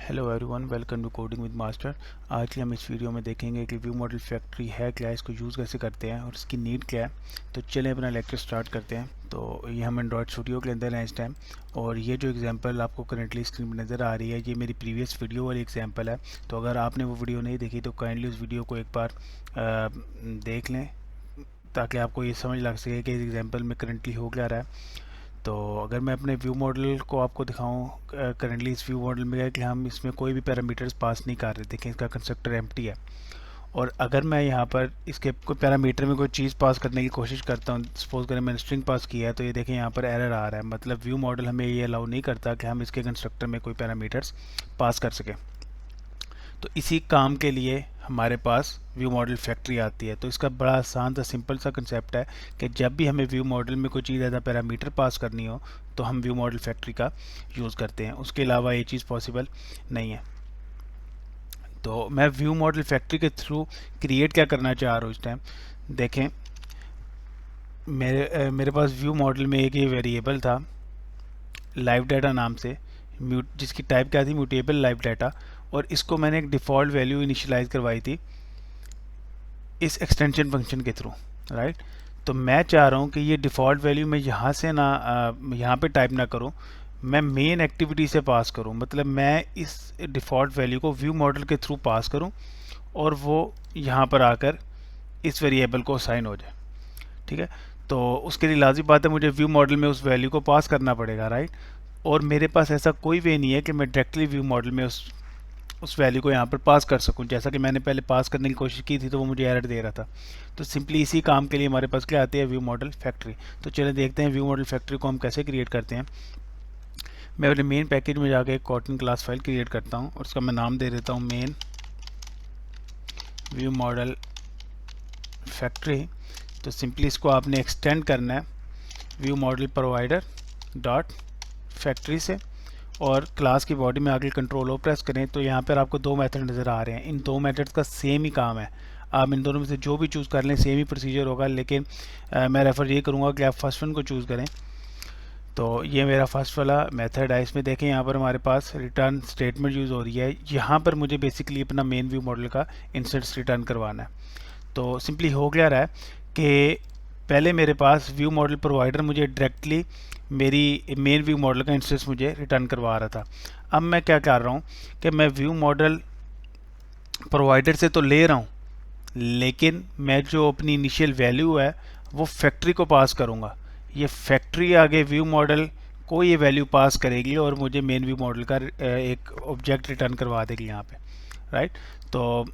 Hello everyone, welcome to coding with master. आज के हम इस वीडियो में देखेंगे कि व्यू मॉडल फैक्ट्री है क्या, इसको यूज़ कैसे करते हैं और इसकी नीड क्या है। तो चलें अपना लेक्चर स्टार्ट करते हैं। तो ये हम एंड्रॉयड स्टूडियो के अंदर हैं इस टाइम, और ये जो एग्जांपल आपको करंटली स्क्रीन पर नज़र आ रही है ये मेरी प्रीवियस वीडियो वाली एग्जांपल है। तो अगर आपने वो वीडियो नहीं देखी तो काइंडली उस वीडियो को एक बार देख लें ताकि आपको ये समझ लग सके कि इस एग्जांपल में करंटली हो क्या रहा है। तो अगर मैं अपने व्यू मॉडल को आपको दिखाऊं, करंटली इस व्यू मॉडल में है कि हम इसमें कोई भी पैरामीटर्स पास नहीं कर रहे। देखें इसका कंस्ट्रक्टर एम्प्टी है, और अगर मैं यहाँ पर इसके कोई पैरामीटर में कोई चीज़ पास करने की कोशिश करता हूँ, सपोज करें मैंने स्ट्रिंग पास किया है, तो ये देखें यहाँ पर एरर आ रहा है। मतलब व्यू मॉडल हमें ये अलाउ नहीं करता कि हम इसके कंस्ट्रक्टर में कोई पैरामीटर्स पास कर सकें। तो इसी काम के लिए हमारे पास व्यू मॉडल फैक्ट्री आती है। तो इसका बड़ा आसान सा सिंपल सा कंसेप्ट है कि जब भी हमें व्यू मॉडल में कोई चीज़ ऐसा पैरामीटर पास करनी हो तो हम व्यू मॉडल फैक्ट्री का यूज़ करते हैं। उसके अलावा ये चीज़ पॉसिबल नहीं है। तो मैं व्यू मॉडल फैक्ट्री के थ्रू क्रिएट क्या करना चाह रहा हूँ इस टाइम। देखें मेरे पास व्यू मॉडल में एक ये वेरिएबल था लाइव डाटा नाम से, जिसकी टाइप क्या थी, म्यूटेबल लाइव डाटा, और इसको मैंने एक डिफ़ॉल्ट वैल्यू इनिशियलाइज करवाई थी इस एक्सटेंशन फंक्शन के थ्रू, राइट। तो मैं चाह रहा हूँ कि ये डिफ़ॉल्ट वैल्यू मैं यहाँ से ना यहाँ पे टाइप ना करूँ, मैं मेन एक्टिविटी से पास करूँ। मतलब मैं इस डिफ़ॉल्ट वैल्यू को व्यू मॉडल के थ्रू पास करूँ और वो यहाँ पर आकर इस वेरिएबल को असाइन हो जाए, ठीक है। तो उसके लिए लाज़िम बात है मुझे व्यू मॉडल में उस वैल्यू को पास करना पड़ेगा, राइट। और मेरे पास ऐसा कोई वे नहीं है कि मैं डायरेक्टली व्यू मॉडल में उस वैल्यू को यहाँ पर पास कर सकूँ। जैसा कि मैंने पहले पास करने की कोशिश की थी तो वो मुझे एरर दे रहा था। तो सिंपली इसी काम के लिए हमारे पास क्या आती है, व्यू मॉडल फैक्ट्री। तो चलिए देखते हैं व्यू मॉडल फैक्ट्री को हम कैसे क्रिएट करते हैं। मैं अपने मेन पैकेज में जाके एक कॉटन क्लास फाइल क्रिएट करता हूँ और उसका मैं नाम दे देता हूँ मेन व्यू मॉडल फैक्ट्री। तो सिंपली इसको आपने एक्सटेंड करना है view model provider dot factory से, और क्लास की बॉडी में आगे कंट्रोल ओ प्रेस करें तो यहाँ पर आपको दो मेथड नज़र आ रहे हैं। इन दो मेथड्स का सेम ही काम है, आप इन दोनों में से जो भी चूज़ कर लें सेम ही प्रोसीजर होगा, लेकिन मैं रेफ़र ये करूँगा कि आप फर्स्ट वन को चूज़ करें। तो ये मेरा फर्स्ट वाला मेथड है। इसमें देखें यहाँ पर हमारे पास रिटर्न स्टेटमेंट यूज़ हो रही है। यहाँ पर मुझे बेसिकली अपना मेन व्यू मॉडल का इंस्टेंस रिटर्न करवाना है। तो सिंपली हो गया रहा है कि पहले मेरे पास व्यू मॉडल प्रोवाइडर मुझे डायरेक्टली मेरी मेन व्यू मॉडल का इंस्टेंस मुझे रिटर्न करवा रहा था। अब मैं क्या कर रहा हूँ कि मैं व्यू मॉडल प्रोवाइडर से तो ले रहा हूँ, लेकिन मैं जो अपनी इनिशियल वैल्यू है वो फैक्ट्री को पास करूँगा। ये फैक्ट्री आगे व्यू मॉडल को ये वैल्यू पास करेगी और मुझे मेन व्यू मॉडल का एक ऑब्जेक्ट रिटर्न करवा देगी यहाँ पे, राइट। तो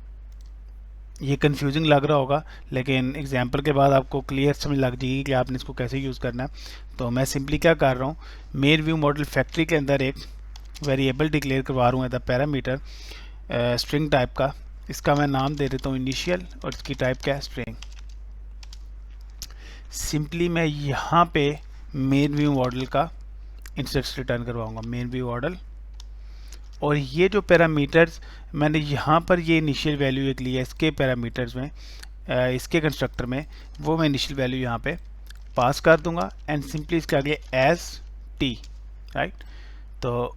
ये कंफ्यूजिंग लग रहा होगा, लेकिन एग्जांपल के बाद आपको क्लियर समझ लग जाएगी कि आपने इसको कैसे यूज़ करना है। तो मैं सिंपली क्या कर रहा हूँ, मेन व्यू मॉडल फैक्ट्री के अंदर एक वेरिएबल डिक्लेयर करवा रहा हूँ एज पैरामीटर स्ट्रिंग टाइप का। इसका मैं नाम दे देता हूँ इनिशियल, और इसकी टाइप क्या है, स्ट्रिंग। सिंपली मैं यहाँ पे मेन व्यू मॉडल का इंस्टेंस रिटर्न करवाऊँगा, मेन व्यू मॉडल। और ये जो पैरामीटर्स मैंने यहाँ पर ये इनिशियल वैल्यू एक लिया इसके पैरामीटर्स में, इसके कंस्ट्रक्टर में, वो मैं इनिशियल वैल्यू यहाँ पे पास कर दूंगा एंड सिंपली इसके आगे एज टी, राइट। तो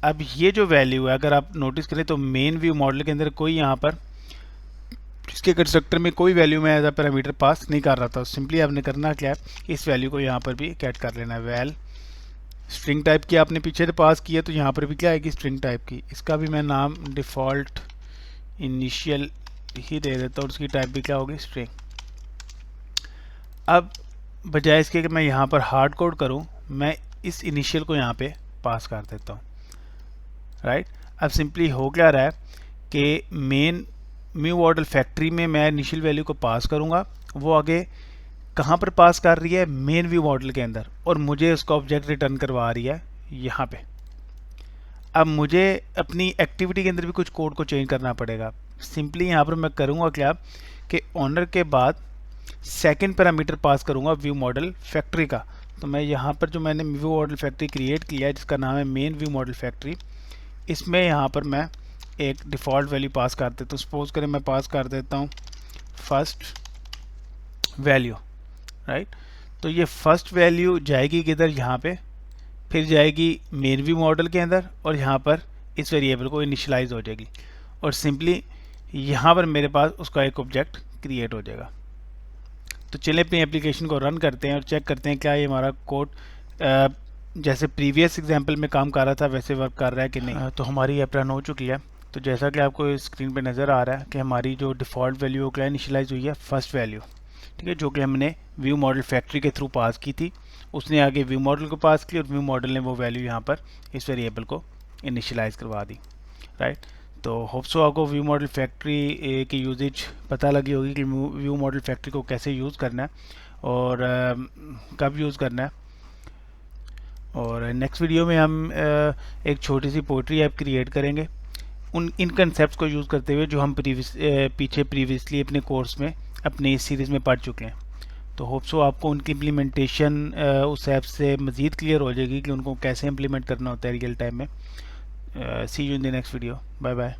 अब ये जो वैल्यू है अगर आप नोटिस करें तो मेन व्यू मॉडल के अंदर कोई यहाँ पर इसके कंस्ट्रक्टर में कोई वैल्यू में एज अ पैरामीटर पास नहीं कर रहा था। सिंपली आपने करना क्या है, इस वैल्यू को यहाँ पर भी कैट कर लेना है। वैल स्ट्रिंग टाइप की आपने पीछे से पास किया तो यहाँ पर भी क्या आएगी, स्ट्रिंग टाइप की। इसका भी मैं नाम डिफ़ॉल्ट इनिशियल ही दे देता हूँ, उसकी टाइप भी क्या होगी, स्ट्रिंग। अब बजाय इसके कि मैं यहाँ पर हार्ड कोड करूँ, मैं इस इनिशियल को यहाँ पे पास कर देता हूँ, राइट। अब सिंपली हो क्या रहा है कि मेन व्यू मॉडल फैक्ट्री में मैं इनिशियल वैल्यू को पास करूँगा, वो आगे कहाँ पर पास कर रही है, मेन व्यू मॉडल के अंदर, और मुझे उसका ऑब्जेक्ट रिटर्न करवा रही है यहाँ पे। अब मुझे अपनी एक्टिविटी के अंदर भी कुछ कोड को चेंज करना पड़ेगा। सिंपली यहाँ पर मैं करूँगा क्या कि ओनर के बाद सेकंड पैरामीटर पास करूँगा व्यू मॉडल फैक्ट्री का। तो मैं यहाँ पर जो मैंने व्यू मॉडल फैक्ट्री क्रिएट किया है जिसका नाम है मेन व्यू मॉडल फैक्ट्री, इसमें यहाँ पर मैं एक डिफ़ॉल्ट वैल्यू पास कर देता हूँ। सपोज करें मैं पास कर देता हूँ फर्स्ट वैल्यू, राइट। तो ये फर्स्ट वैल्यू जाएगी किधर, यहाँ पे, फिर जाएगी मेन व्यू मॉडल के अंदर, और यहाँ पर इस वेरिएबल को इनिशियलाइज हो जाएगी और सिंपली यहाँ पर मेरे पास उसका एक ऑब्जेक्ट क्रिएट हो जाएगा। तो चलिए अपनी एप्लीकेशन को रन करते हैं और चेक करते हैं क्या ये हमारा कोड जैसे प्रीवियस एग्जांपल में काम कर रहा था वैसे वर्क कर रहा है कि नहीं। तो हमारी ऐप रन हो चुकी है। तो जैसा कि आपको स्क्रीन पे नज़र आ रहा है कि हमारी जो डिफ़ॉल्ट वैल्यू क्या इनिशियलाइज हुई है फर्स्ट वैल्यू, ठीक है, जो कि हमने व्यू मॉडल फैक्ट्री के थ्रू पास की थी। उसने आगे व्यू मॉडल को पास की और व्यू मॉडल ने वो वैल्यू यहाँ पर इस वेरिएबल को इनिशियलाइज करवा दी, राइट। तो होप सो आपको व्यू मॉडल फैक्ट्री की यूजेज पता लगी होगी कि व्यू मॉडल फैक्ट्री को कैसे यूज़ करना है और कब यूज़ करना है। और नेक्स्ट वीडियो में हम एक छोटी सी पोएट्री ऐप क्रिएट करेंगे इन कंसेप्ट को यूज़ करते हुए जो हम प्रीवियसली अपने कोर्स में अपनी इस सीरीज़ में पढ़ चुके हैं। तो होप सो आपको उनकी इम्प्लीमेंटेशन उस ऐप से मज़ीद क्लियर हो जाएगी कि उनको कैसे इम्प्लीमेंट करना होता है रियल टाइम में। See you in the next video, bye bye.